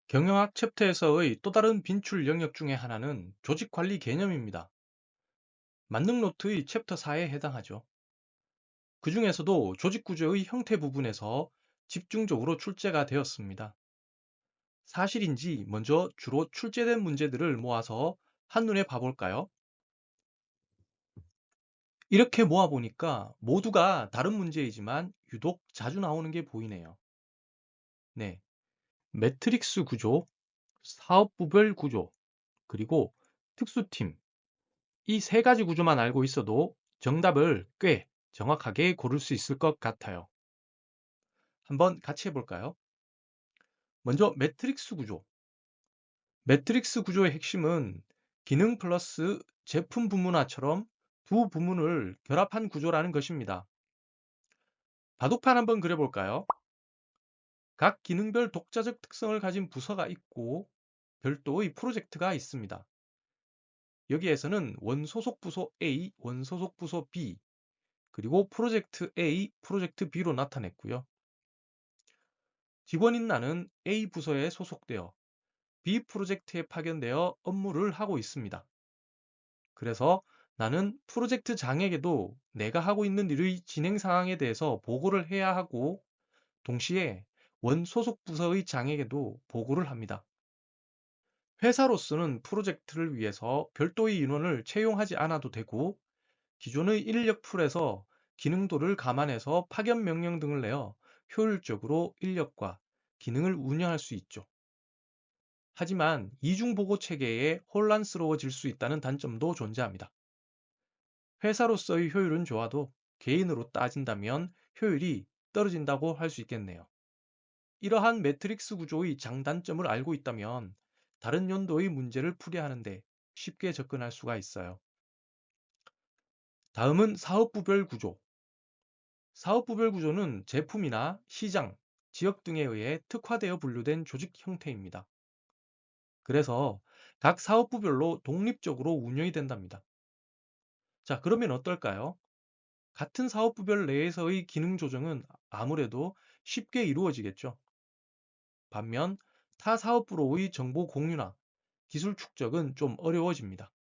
경영학 챕터에서의 또 다른 빈출 영역 중에 하나는 조직 관리 개념입니다. 만능 노트의 챕터 4에 해당하죠. 그 중에서도 조직 구조의 형태 부분에서 집중적으로 출제가 되었습니다. 사실인지 먼저 주로 출제된 문제들을 모아서 한눈에 봐볼까요? 이렇게 모아보니까 모두가 다른 문제이지만 유독 자주 나오는 게 보이네요. 네. 매트릭스 구조, 사업부별 구조, 그리고 특수팀, 이 세 가지 구조만 알고 있어도 정답을 꽤 정확하게 고를 수 있을 것 같아요. 한번 같이 해볼까요? 먼저 매트릭스 구조. 매트릭스 구조의 핵심은 기능 플러스 제품 부문화처럼 두 부문을 결합한 구조라는 것입니다. 바둑판 한번 그려볼까요? 각 기능별 독자적 특성을 가진 부서가 있고 별도의 프로젝트가 있습니다. 여기에서는 원소속 부서 A, 원소속 부서 B, 그리고 프로젝트 A, 프로젝트 B로 나타냈고요. 직원인 나는 A 부서에 소속되어 B 프로젝트에 파견되어 업무를 하고 있습니다. 그래서 나는 프로젝트 장에게도 내가 하고 있는 일의 진행 상황에 대해서 보고를 해야 하고 동시에 원 소속 부서의 장에게도 보고를 합니다. 회사로서는 프로젝트를 위해서 별도의 인원을 채용하지 않아도 되고 기존의 인력 풀에서 기능도를 감안해서 파견 명령 등을 내어 효율적으로 인력과 기능을 운영할 수 있죠. 하지만 이중보고 체계에 혼란스러워질 수 있다는 단점도 존재합니다. 회사로서의 효율은 좋아도 개인으로 따진다면 효율이 떨어진다고 할 수 있겠네요. 이러한 매트릭스 구조의 장단점을 알고 있다면 다른 연도의 문제를 풀이하는데 쉽게 접근할 수가 있어요. 다음은 사업부별 구조. 사업부별 구조는 제품이나 시장, 지역 등에 의해 특화되어 분류된 조직 형태입니다. 그래서 각 사업부별로 독립적으로 운영이 된답니다. 자, 그러면 어떨까요? 같은 사업부별 내에서의 기능 조정은 아무래도 쉽게 이루어지겠죠. 반면 타 사업부로의 정보 공유나 기술 축적은 좀 어려워집니다.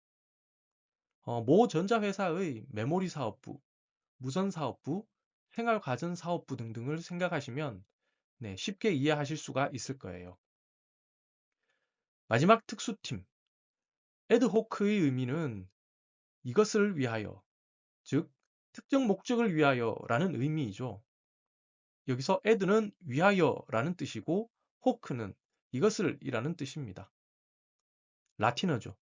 모 전자회사의 메모리 사업부, 무선 사업부, 생활가전 사업부 등등을 생각하시면 네, 쉽게 이해하실 수가 있을 거예요. 마지막 특수팀, 애드호크의 의미는 이것을 위하여, 즉 특정 목적을 위하여라는 의미이죠. 여기서 애드는 위하여라는 뜻이고 호크는 이것을 이라는 뜻입니다. 라틴어죠.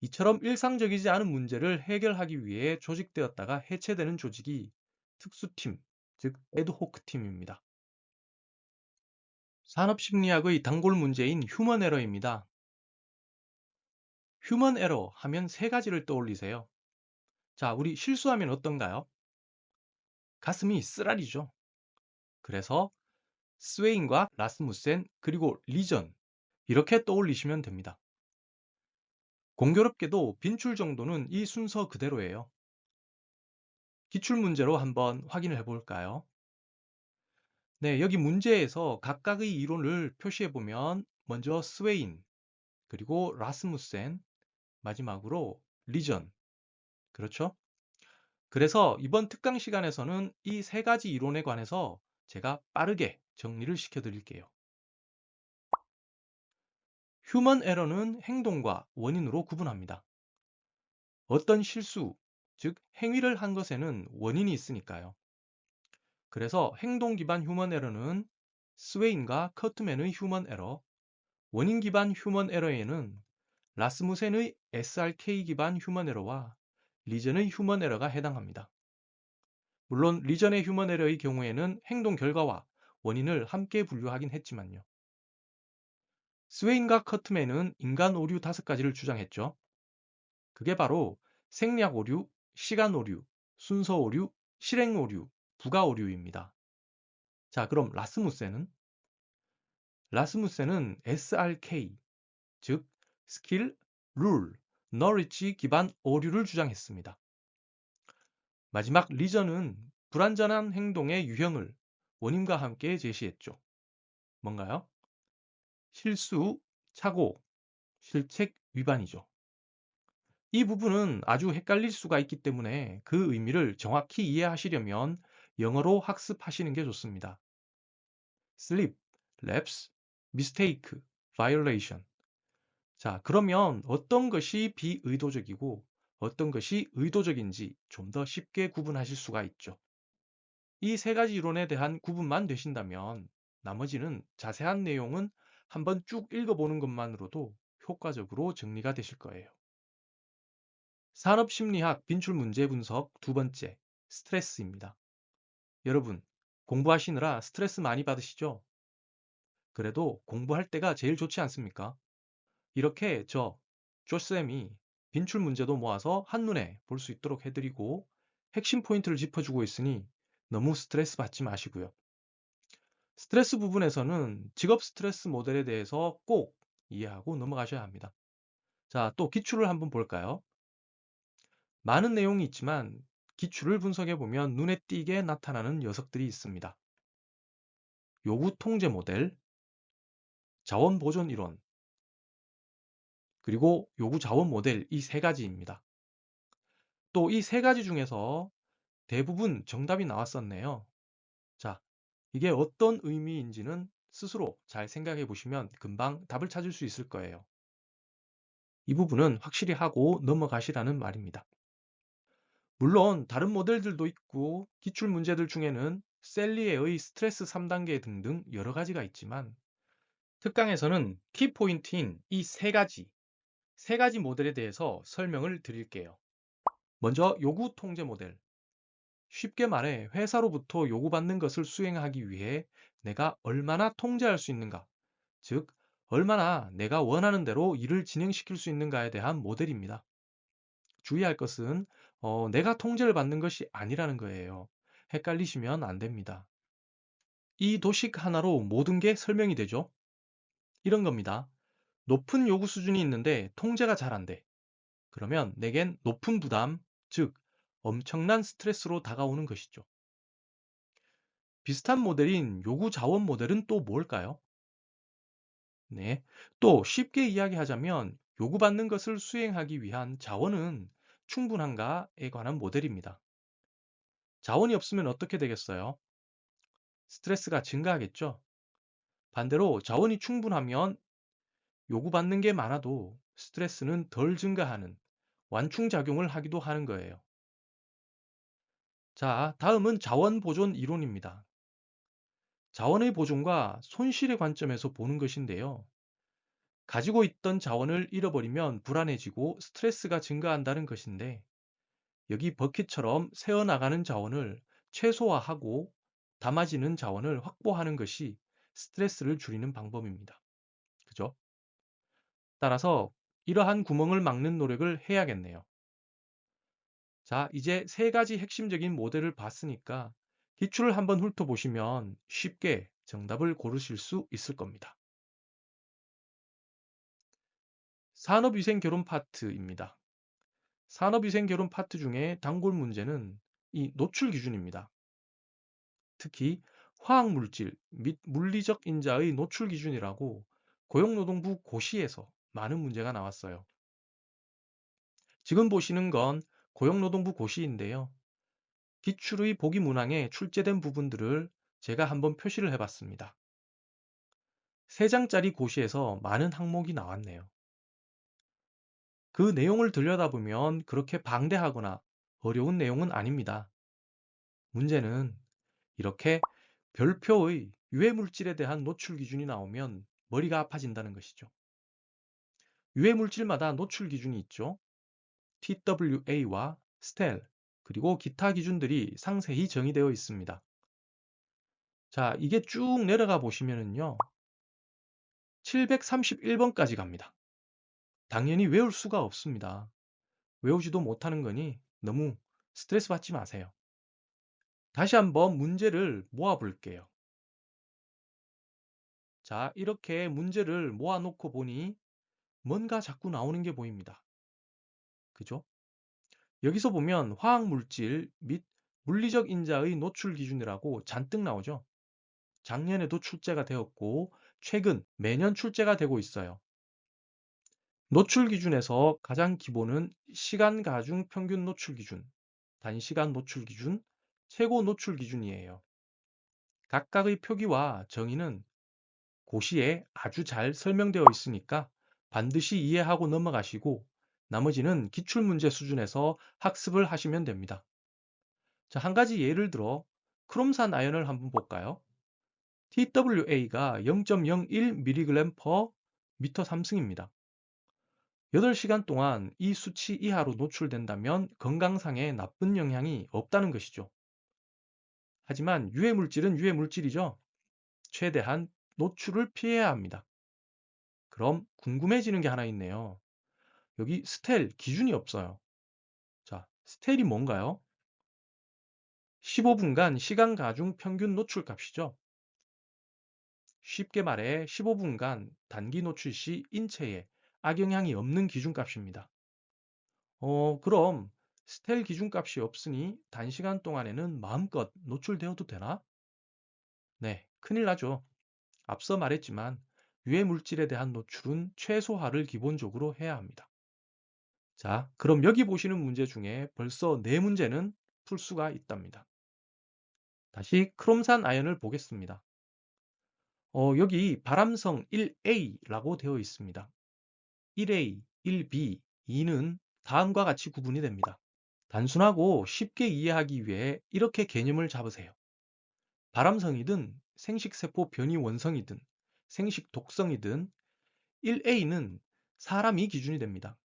이처럼 일상적이지 않은 문제를 해결하기 위해 조직되었다가 해체되는 조직이 특수팀, 즉 애드호크 팀입니다. 산업심리학의 단골 문제인 휴먼 에러입니다. 휴먼 에러 하면 세 가지를 떠올리세요. 자, 우리 실수하면 어떤가요? 가슴이 쓰라리죠. 그래서 스웨인과 라스무센 그리고 리전 이렇게 떠올리시면 됩니다. 공교롭게도 빈출 정도는 이 순서 그대로예요. 기출문제로 한번 확인을 해볼까요? 네, 여기 문제에서 각각의 이론을 표시해 보면 먼저 스웨인, 그리고 라스무센, 마지막으로 리전. 그렇죠? 그래서 이번 특강 시간에서는 이 세 가지 이론에 관해서 제가 빠르게 정리를 시켜 드릴게요. 휴먼 에러는 행동과 원인으로 구분합니다. 어떤 실수, 즉 행위를 한 것에는 원인이 있으니까요. 그래서 행동 기반 휴먼 에러는 스웨인과 커트맨의 휴먼 에러, 원인 기반 휴먼 에러에는 라스무센의 SRK 기반 휴먼 에러와 리전의 휴먼 에러가 해당합니다. 물론 리전의 휴먼 에러의 경우에는 행동 결과와 원인을 함께 분류하긴 했지만요. 스웨인과 커트맨은 인간 오류 5가지를 주장했죠. 그게 바로 생략 오류, 시간 오류, 순서 오류, 실행 오류, 부가 오류입니다. 자, 그럼 라스무센은 SRK, 즉 스킬, 룰, 너리지 기반 오류를 주장했습니다. 마지막 리전은 불완전한 행동의 유형을 원인과 함께 제시했죠. 뭔가요? 실수, 착오, 실책 위반이죠. 이 부분은 아주 헷갈릴 수가 있기 때문에 그 의미를 정확히 이해하시려면 영어로 학습하시는 게 좋습니다. slip, lapse, mistake, violation. 자, 그러면 어떤 것이 비의도적이고 어떤 것이 의도적인지 좀 더 쉽게 구분하실 수가 있죠. 이 세 가지 이론에 대한 구분만 되신다면 나머지는 자세한 내용은 한번 쭉 읽어보는 것만으로도 효과적으로 정리가 되실 거예요. 산업심리학 빈출 문제 분석 두 번째, 스트레스입니다. 여러분, 공부하시느라 스트레스 많이 받으시죠? 그래도 공부할 때가 제일 좋지 않습니까? 이렇게 조쌤이 빈출 문제도 모아서 한눈에 볼 수 있도록 해드리고 핵심 포인트를 짚어주고 있으니 너무 스트레스 받지 마시고요. 스트레스 부분에서는 직업 스트레스 모델에 대해서 꼭 이해하고 넘어가셔야 합니다. 자, 또 기출을 한번 볼까요? 많은 내용이 있지만 기출을 분석해 보면 눈에 띄게 나타나는 녀석들이 있습니다. 요구 통제 모델, 자원 보존 이론, 그리고 요구 자원 모델 이 세 가지입니다. 또 이 세 가지 중에서 대부분 정답이 나왔었네요. 자, 이게 어떤 의미인지는 스스로 잘 생각해 보시면 금방 답을 찾을 수 있을 거예요. 이 부분은 확실히 하고 넘어가시라는 말입니다. 물론 다른 모델들도 있고 기출 문제들 중에는 셀리에의 스트레스 3단계 등등 여러 가지가 있지만 특강에서는 키포인트인 이 세 가지 모델에 대해서 설명을 드릴게요. 먼저 요구 통제 모델. 쉽게 말해 회사로부터 요구받는 것을 수행하기 위해 내가 얼마나 통제할 수 있는가, 즉 얼마나 내가 원하는 대로 일을 진행시킬 수 있는가에 대한 모델입니다. 주의할 것은 내가 통제를 받는 것이 아니라는 거예요. 헷갈리시면 안 됩니다. 이 도식 하나로 모든 게 설명이 되죠. 이런 겁니다. 높은 요구 수준이 있는데 통제가 잘 안 돼. 그러면 내겐 높은 부담, 즉 엄청난 스트레스로 다가오는 것이죠. 비슷한 모델인 요구 자원 모델은 또 뭘까요? 네. 또 쉽게 이야기하자면 요구받는 것을 수행하기 위한 자원은 충분한가에 관한 모델입니다. 자원이 없으면 어떻게 되겠어요? 스트레스가 증가하겠죠? 반대로 자원이 충분하면 요구받는 게 많아도 스트레스는 덜 증가하는 완충작용을 하기도 하는 거예요. 자, 다음은 자원 보존 이론입니다. 자원의 보존과 손실의 관점에서 보는 것인데요. 가지고 있던 자원을 잃어버리면 불안해지고 스트레스가 증가한다는 것인데 여기 버킷처럼 새어나가는 자원을 최소화하고 담아지는 자원을 확보하는 것이 스트레스를 줄이는 방법입니다. 그죠? 따라서 이러한 구멍을 막는 노력을 해야겠네요. 자, 이제 세 가지 핵심적인 모델을 봤으니까 기출을 한번 훑어보시면 쉽게 정답을 고르실 수 있을 겁니다. 산업위생 결혼 파트입니다. 산업위생 결혼 파트 중에 단골 문제는 이 노출 기준입니다. 특히 화학물질 및 물리적 인자의 노출 기준이라고 고용노동부 고시에서 많은 문제가 나왔어요. 지금 보시는 건 고용노동부 고시인데요. 기출의 보기 문항에 출제된 부분들을 제가 한번 표시를 해봤습니다. 3장짜리 고시에서 많은 항목이 나왔네요. 그 내용을 들여다보면 그렇게 방대하거나 어려운 내용은 아닙니다. 문제는 이렇게 별표의 유해물질에 대한 노출 기준이 나오면 머리가 아파진다는 것이죠. 유해물질마다 노출 기준이 있죠. TWA와 스텔, 그리고 기타 기준들이 상세히 정의되어 있습니다. 자, 이게 쭉 내려가 보시면은요. 731번까지 갑니다. 당연히 외울 수가 없습니다. 외우지도 못하는 거니 너무 스트레스 받지 마세요. 다시 한번 문제를 모아 볼게요. 자, 이렇게 문제를 모아 놓고 보니 뭔가 자꾸 나오는 게 보입니다. 그죠? 여기서 보면 화학물질 및 물리적 인자의 노출 기준이라고 잔뜩 나오죠. 작년에도 출제가 되었고 최근 매년 출제가 되고 있어요. 노출 기준에서 가장 기본은 시간 가중 평균 노출 기준, 단시간 노출 기준, 최고 노출 기준이에요. 각각의 표기와 정의는 고시에 아주 잘 설명되어 있으니까 반드시 이해하고 넘어가시고 나머지는 기출문제 수준에서 학습을 하시면 됩니다. 자, 한 가지 예를 들어 크롬산 아연을 한번 볼까요? TWA가 0.01mg per 미터 3승입니다. 8시간 동안 이 수치 이하로 노출된다면 건강상에 나쁜 영향이 없다는 것이죠. 하지만 유해물질은 유해물질이죠. 최대한 노출을 피해야 합니다. 그럼 궁금해지는 게 하나 있네요. 여기 스텔 기준이 없어요. 자, 스텔이 뭔가요? 15분간 시간 가중 평균 노출 값이죠. 쉽게 말해 15분간 단기 노출 시 인체에 악영향이 없는 기준값입니다. 그럼 스텔 기준값이 없으니 단시간 동안에는 마음껏 노출되어도 되나? 네, 큰일 나죠. 앞서 말했지만 유해 물질에 대한 노출은 최소화를 기본적으로 해야 합니다. 자, 그럼 여기 보시는 문제 중에 벌써 4문제는 풀 수가 있답니다. 다시 크롬산 아연을 보겠습니다. 여기 발암성 1A라고 되어 있습니다. 1A, 1B, 2는 다음과 같이 구분이 됩니다. 단순하고 쉽게 이해하기 위해 이렇게 개념을 잡으세요. 발암성이든 생식세포 변이 원성이든 생식 독성이든 1A는 사람이 기준이 됩니다.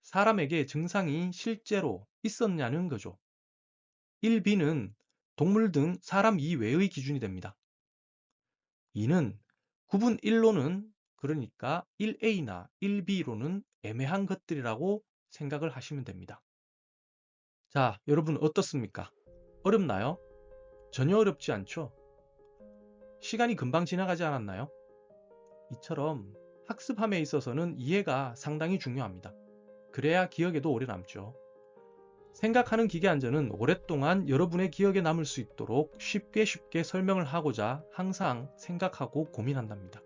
사람에게 증상이 실제로 있었냐는 거죠. 1B는 동물 등 사람 이외의 기준이 됩니다. 2는 구분 1로는 그러니까 1A나 1B로는 애매한 것들이라고 생각을 하시면 됩니다. 자, 여러분 어떻습니까? 어렵나요? 전혀 어렵지 않죠? 시간이 금방 지나가지 않았나요? 이처럼 학습함에 있어서는 이해가 상당히 중요합니다. 그래야 기억에도 오래 남죠. 생각하는 기계 안전은 오랫동안 여러분의 기억에 남을 수 있도록 쉽게 설명을 하고자 항상 생각하고 고민한답니다.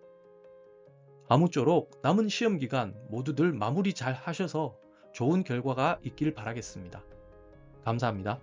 아무쪼록 남은 시험 기간 모두들 마무리 잘 하셔서 좋은 결과가 있길 바라겠습니다. 감사합니다.